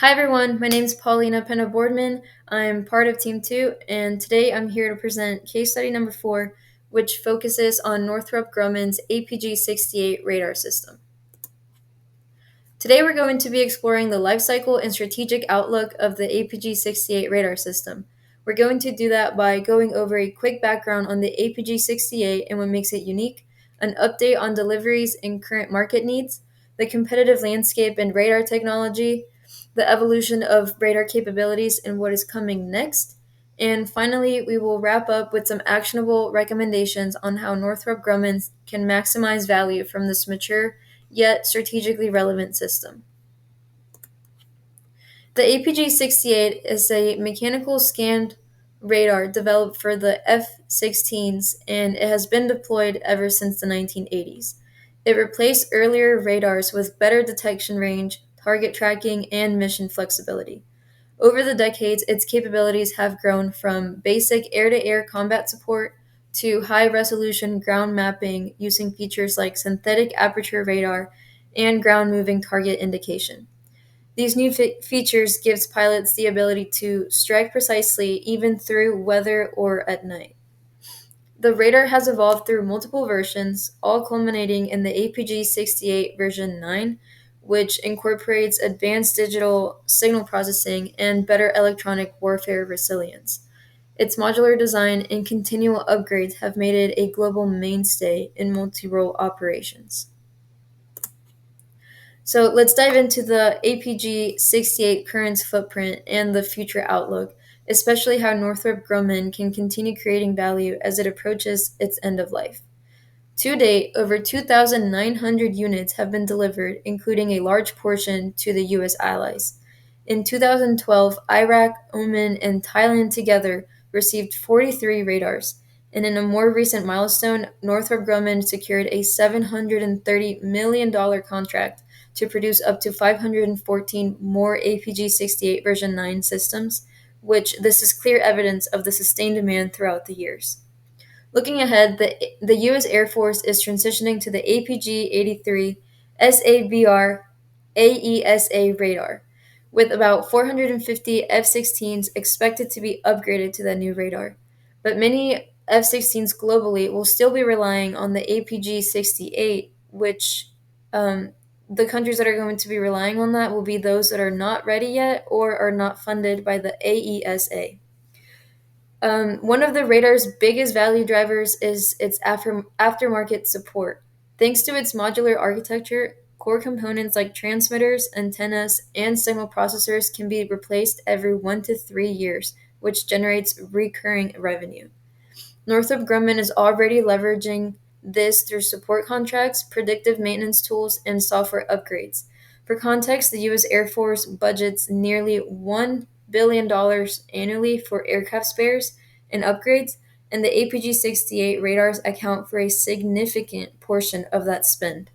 Hi everyone, my name is Paulina Penna Boardman. I'm part of Team 2, and today I'm here to present case study number 4, which focuses on Northrop Grumman's APG-68 radar system. Today we're going to be exploring the life cycle and strategic outlook of the APG-68 radar system. We're going to do that by going over a quick background on the APG-68 and what makes it unique, an update on deliveries and current market needs, the competitive landscape and radar technology, the evolution of radar capabilities and what is coming next, and finally, we will wrap up with some actionable recommendations on how Northrop Grumman can maximize value from this mature yet strategically relevant system. The APG-68 is a mechanical scanned radar developed for the F-16s, and it has been deployed ever since the 1980s. It replaced earlier radars with better detection range, target tracking, and mission flexibility. Over the decades, its capabilities have grown from basic air-to-air combat support to high-resolution ground mapping using features like synthetic aperture radar and ground-moving target indication. These new features gives pilots the ability to strike precisely even through weather or at night. The radar has evolved through multiple versions, all culminating in the APG-68 version 9, which incorporates advanced digital signal processing and better electronic warfare resilience. Its modular design and continual upgrades have made it a global mainstay in multi-role operations. So let's dive into the APG-68 current footprint and the future outlook, especially how Northrop Grumman can continue creating value as it approaches its end of life. To date, over 2,900 units have been delivered, including a large portion to the U.S. allies. In 2012, Iraq, Oman, and Thailand together received 43 radars, and in a more recent milestone, Northrop Grumman secured a $730 million contract to produce up to 514 more APG-68 version 9 systems, which this is clear evidence of the sustained demand throughout the years. Looking ahead, the U.S. Air Force is transitioning to the APG-83 SABR AESA radar, with about 450 F-16s expected to be upgraded to that new radar. But many F-16s globally will still be relying on the APG-68, which the countries that are going to be relying on that will be those that are not ready yet or are not funded by the AESA. One of the radar's biggest value drivers is its aftermarket support. Thanks to its modular architecture, core components like transmitters, antennas, and signal processors can be replaced every 1 to 3 years, which generates recurring revenue. Northrop Grumman is already leveraging this through support contracts, predictive maintenance tools, and software upgrades. For context, the U.S. Air Force budgets nearly $1 billion annually for aircraft spares and upgrades, and the APG-68 radars account for a significant portion of that spend.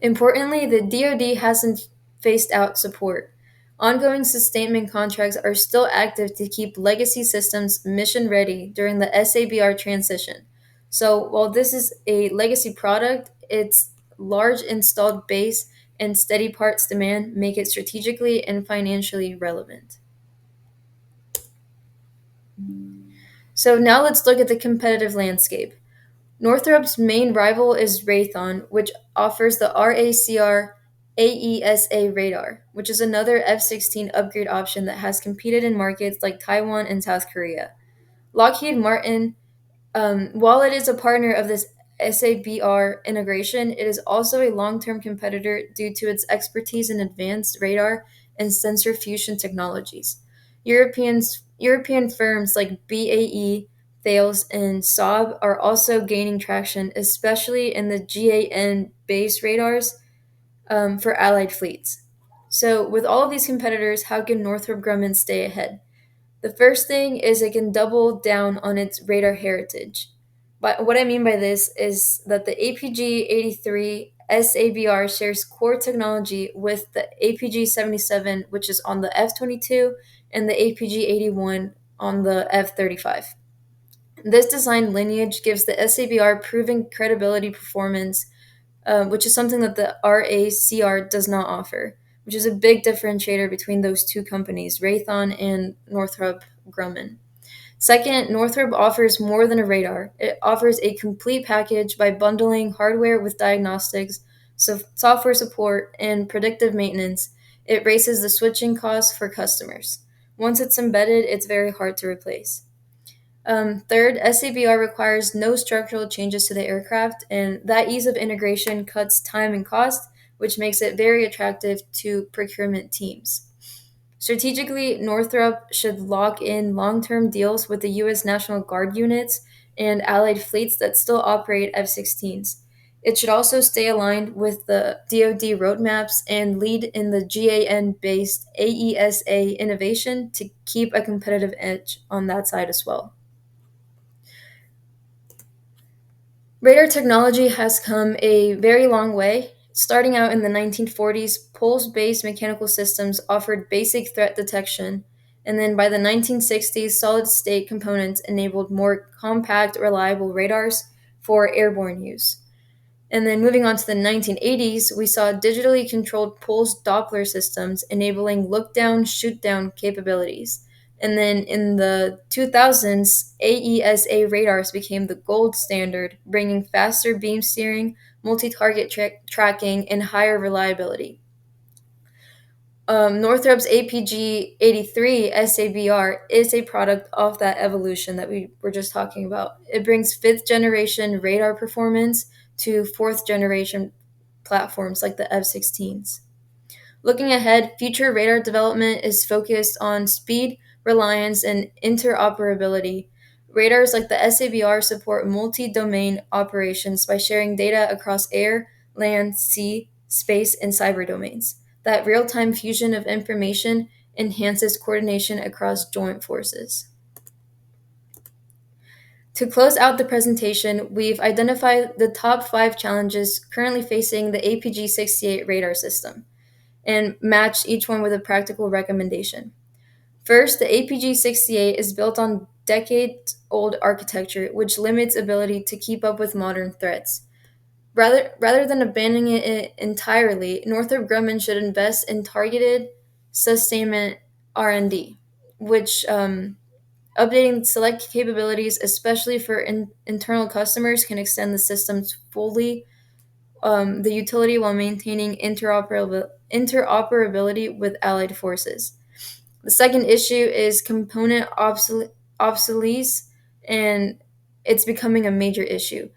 Importantly, the DoD hasn't phased out support. Ongoing sustainment contracts are still active to keep legacy systems mission ready during the SABR transition. So, while this is a legacy product, its large installed base and steady parts demand make it strategically and financially relevant. So, now let's look at the competitive landscape. Northrop's main rival is Raytheon, which offers the RACR AESA radar, which is another F-16 upgrade option that has competed in markets like Taiwan and South Korea. Lockheed Martin, while it is a partner of this SABR integration, it is also a long-term competitor due to its expertise in advanced radar and sensor fusion technologies. European firms like BAE, Thales, and Saab are also gaining traction, especially in the GAN base radars for allied fleets. So, with all of these competitors, how can Northrop Grumman stay ahead? The first thing is it can double down on its radar heritage. But what I mean by this is that the APG-83 SABR shares core technology with the APG-77, which is on the F-22, and the APG-81 on the F-35. This design lineage gives the SABR proven credibility performance, which is something that the RACR does not offer. which is a big differentiator between those two companies, Raytheon and Northrop Grumman. Second, Northrop offers more than a radar. It offers a complete package by bundling hardware with diagnostics, software support, and predictive maintenance. It raises the switching costs for customers. Once it's embedded, it's very hard to replace. Third, SABR requires no structural changes to the aircraft, and that ease of integration cuts time and cost, which makes it very attractive to procurement teams. Strategically, Northrop should lock in long term deals with the U.S. National Guard units and allied fleets that still operate F 16s. It should also stay aligned with the DoD roadmaps and lead in the GAN based AESA innovation to keep a competitive edge on that side as well. Radar technology has come a very long way. Starting out in the 1940s, pulse based mechanical systems offered basic threat detection, and then by the 1960s, solid state components enabled more compact, reliable radars for airborne use. And then moving on to the 1980s, we saw digitally controlled pulse Doppler systems enabling look down, shoot down capabilities. And then in the 2000s, AESA radars became the gold standard, bringing faster beam steering, multi target tracking, and higher reliability. Northrop's APG-83 SABR is a product of that evolution that we were just talking about. It brings fifth generation radar performance to fourth generation platforms like the F-16s. Looking ahead, future radar development is focused on speed, reliance, and interoperability. Radars like the SABR support multi-domain operations by sharing data across air, land, sea, space, and cyber domains. That real-time fusion of information enhances coordination across joint forces. To close out the presentation, we've identified the top 5 challenges currently facing the APG-68 radar system and matched each one with a practical recommendation. First, the APG-68 is built on decades-old architecture, which limits ability to keep up with modern threats. Rather than abandoning it entirely, Northrop Grumman should invest in targeted sustainment R&D, which updating select capabilities, especially for internal customers, can extend the systems fully the utility while maintaining interoperability with allied forces. The second issue is component obsolescence, and it's becoming a major issue.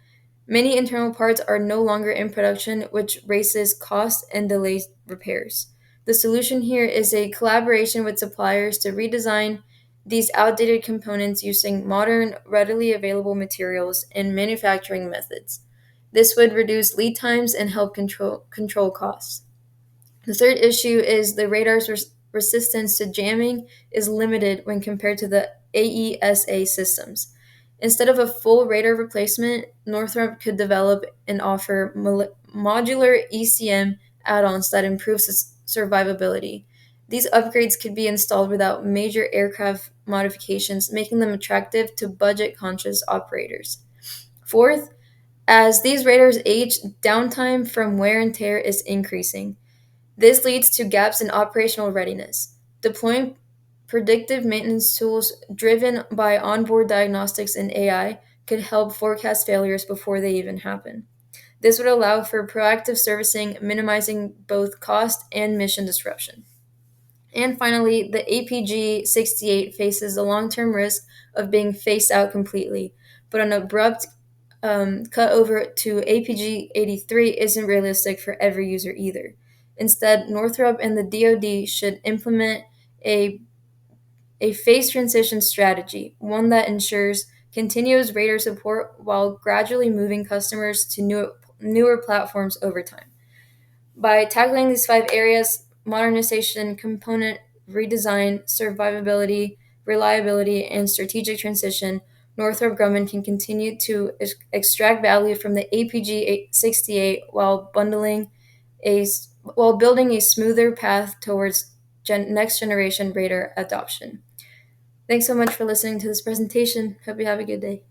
Many internal parts are no longer in production, which raises costs and delays repairs. The solution here is a collaboration with suppliers to redesign these outdated components using modern, readily available materials and manufacturing methods. This would reduce lead times and help control costs. The third issue is the radar's resistance to jamming is limited when compared to the AESA systems. Instead of a full radar replacement, Northrop could develop and offer modular ECM add-ons that improves its survivability. These upgrades could be installed without major aircraft modifications, making them attractive to budget-conscious operators. Fourth, as these radars age, downtime from wear and tear is increasing. This leads to gaps in operational readiness. Deploying predictive maintenance tools driven by onboard diagnostics and AI could help forecast failures before they even happen. This would allow for proactive servicing, minimizing both cost and mission disruption. And finally, the APG 68 faces the long term risk of being phased out completely, but an abrupt cut over to APG 83 isn't realistic for every user either. Instead, Northrop and the DoD should implement a phased transition strategy, one that ensures continuous radar support while gradually moving customers to newer platforms over time. By tackling these 5 areas, modernization, component redesign, survivability, reliability, and strategic transition, Northrop Grumman can continue to extract value from the APG 68 while building a smoother path towards next generation radar adoption. Thanks so much for listening to this presentation. Hope you have a good day.